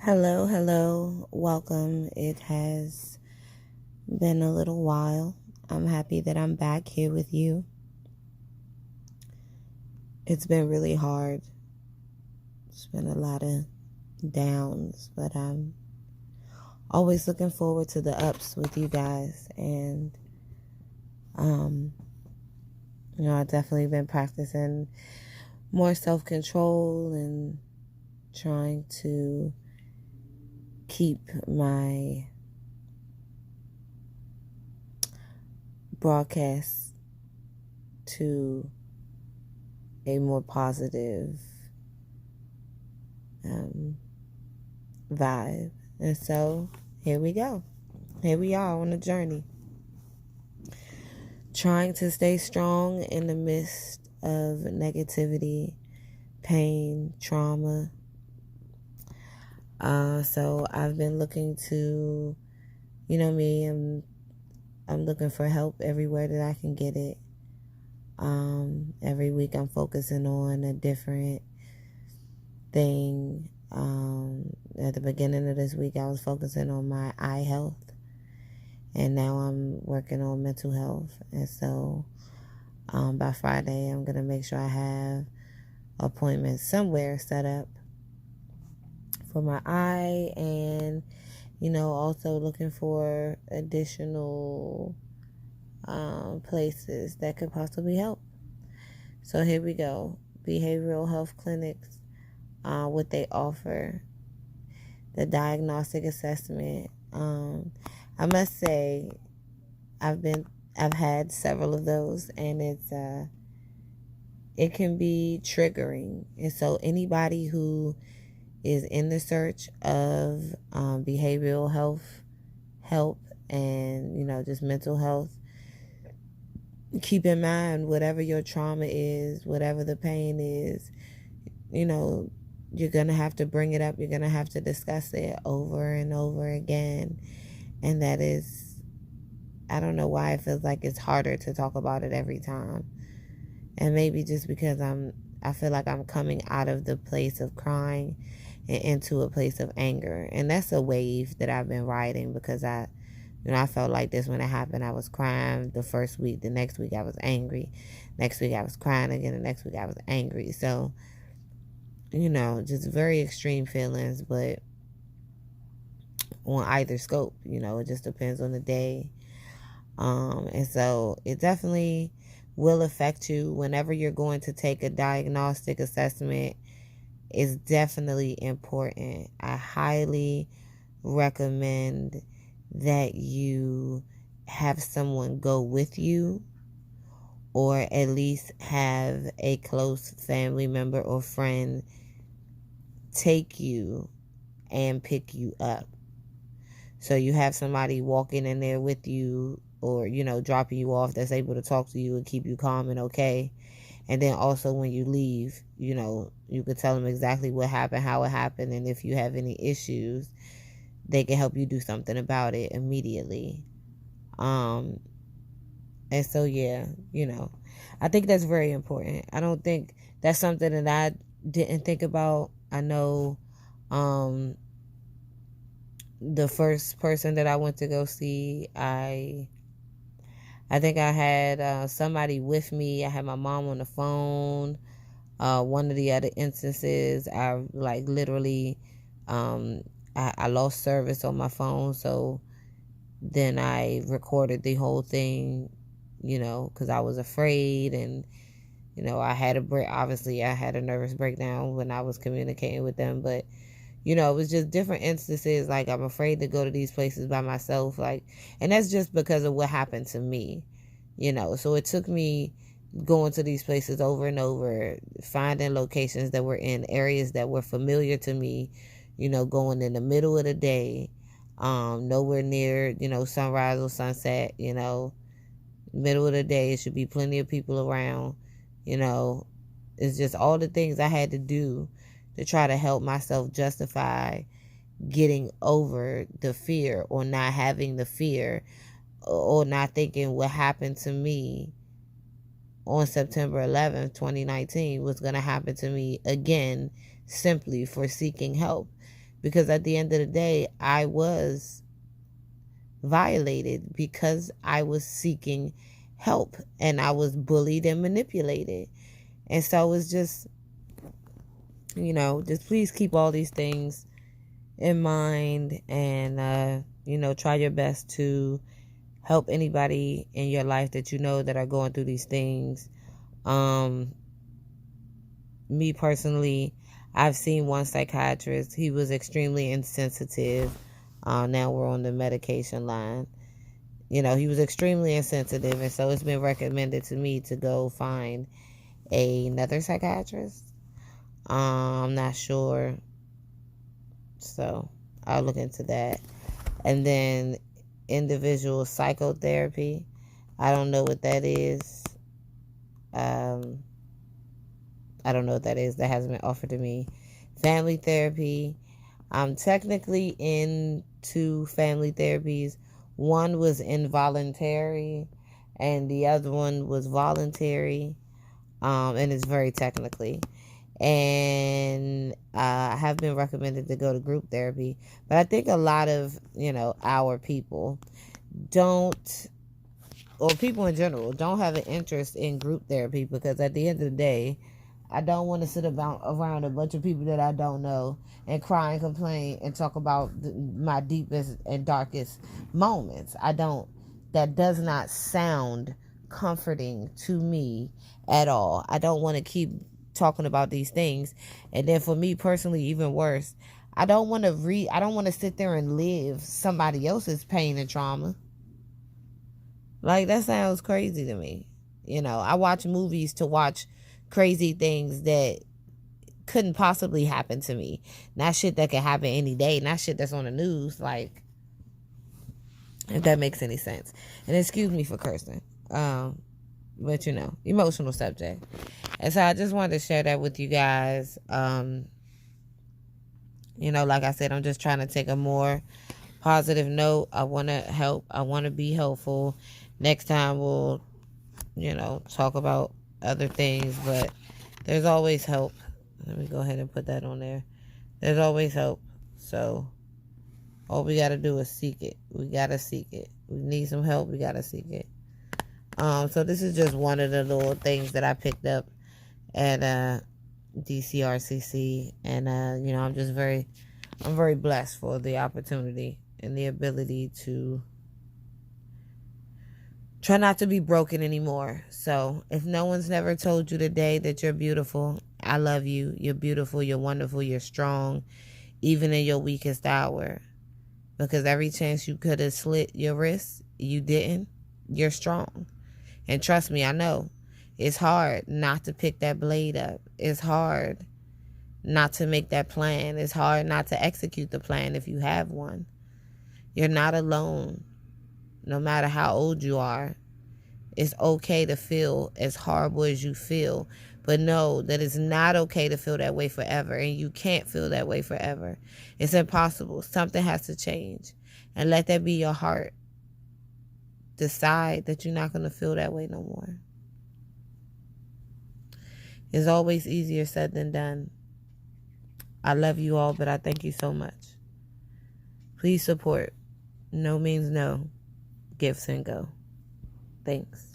Hello, hello, welcome. It has been a little while. I'm happy that I'm back here with you. It's been really hard. It's been a lot of downs, but I'm always looking forward to the ups with you guys. And, um, I've definitely been practicing more self-control and trying to keep my broadcast to a more positive vibe. And so here we go. Here we are on a journey. Trying to stay strong in the midst of negativity, pain, trauma. So I've been looking to, me, I'm looking for help everywhere that I can get it. Every week I'm focusing on a different thing. At the beginning of this week, I was focusing on my eye health, and now I'm working on mental health. And so, by Friday, I'm going to make sure I have appointments somewhere set up for my eye, and, also looking for additional places that could possibly help. So here we go. Behavioral health clinics, what they offer, the diagnostic assessment. I must say, I've had several of those, and it can be triggering. And so anybody who is in the search of behavioral health help and just mental health, keep in mind, whatever your trauma is, whatever the pain is, you're going to have to bring it up. You're going to have to discuss it over and over again. And that is, I don't know why it feels like it's harder to talk about it every time. And maybe just because I feel like I'm coming out of the place of crying and into a place of anger. And that's a wave that I've been riding, because I felt like this when it happened. I was crying the first week. The next week I was angry. Next week I was crying again. The next week I was angry. So, just very extreme feelings, but on either scope, it just depends on the day. And so it definitely will affect you whenever you're going to take a diagnostic assessment. Is definitely important. I highly recommend that you have someone go with you, or at least have a close family member or friend take you and pick you up. So you have somebody walking in there with you, or, dropping you off, that's able to talk to you and keep you calm and okay. And then also when you leave, you could tell them exactly what happened, how it happened, and if you have any issues, they can help you do something about it immediately. And so, yeah, I think that's very important. I don't think that's something that I didn't think about. I know the first person that I went to go see, I think I had somebody with me. I had my mom on the phone. One of the other instances, I literally, I lost service on my phone. So then I recorded the whole thing, because I was afraid, and, I had a break. Obviously, I had a nervous breakdown when I was communicating with them, but it was just different instances. Like, I'm afraid to go to these places by myself. And that's just because of what happened to me, So it took me going to these places over and over, finding locations that were in areas that were familiar to me, going in the middle of the day, nowhere near, sunrise or sunset, middle of the day. It should be plenty of people around, It's just all the things I had to do to try to help myself justify getting over the fear, or not having the fear, or not thinking what happened to me on September 11th, 2019 was going to happen to me again, simply for seeking help. Because at the end of the day, I was violated because I was seeking help and I was bullied and manipulated. And so it's just, just please keep all these things in mind and, try your best to help anybody in your life that you know that are going through these things. Me personally, I've seen one psychiatrist. He was extremely insensitive. Now we're on the medication line. He was extremely insensitive, and so it's been recommended to me to go find another psychiatrist. I'm not sure, so I'll look into that. And then individual psychotherapy, I don't know what that is. I don't know what that is. That hasn't been offered to me. Family therapy, I'm technically into family therapies. One was involuntary and the other one was voluntary, and it's very technically. And I have been recommended to go to group therapy, but I think a lot of our people don't, or people in general don't have an interest in group therapy, because at the end of the day, I don't want to sit around a bunch of people that I don't know and cry and complain and talk about my deepest and darkest moments. That does not sound comforting to me at all. I don't want to keep talking about these things. And then for me personally, even worse, I don't want to sit there and live somebody else's pain and trauma. Like, that sounds crazy to me. I watch movies to watch crazy things that couldn't possibly happen to me. Not shit that could happen any day. Not shit that's on the news. Like, if that makes any sense. And excuse me for cursing. But emotional subject. And so I just wanted to share that with you guys. Like I said, I'm just trying to take a more positive note. I want to help. I want to be helpful. Next time we'll, talk about other things, but there's always help. Let me go ahead and put that on there. There's always help. So all we got to do is seek it. We got to seek it. We need some help. We got to seek it. So this is just one of the little things that I picked up at DCRCC, and I'm very blessed for the opportunity and the ability to try not to be broken anymore. So if no one's never told you today that you're beautiful, I love you. You're beautiful. You're wonderful. You're strong, even in your weakest hour. Because every chance you could have slit your wrist, you didn't. You're strong. And trust me, I know. It's hard not to pick that blade up. It's hard not to make that plan. It's hard not to execute the plan if you have one. You're not alone. No matter how old you are, it's okay to feel as horrible as you feel. But know that it's not okay to feel that way forever. And you can't feel that way forever. It's impossible. Something has to change. And let that be your heart. Decide that you're not going to feel that way no more. It's always easier said than done. I love you all, but I thank you so much. Please support. No means no. Gifts and go. Thanks.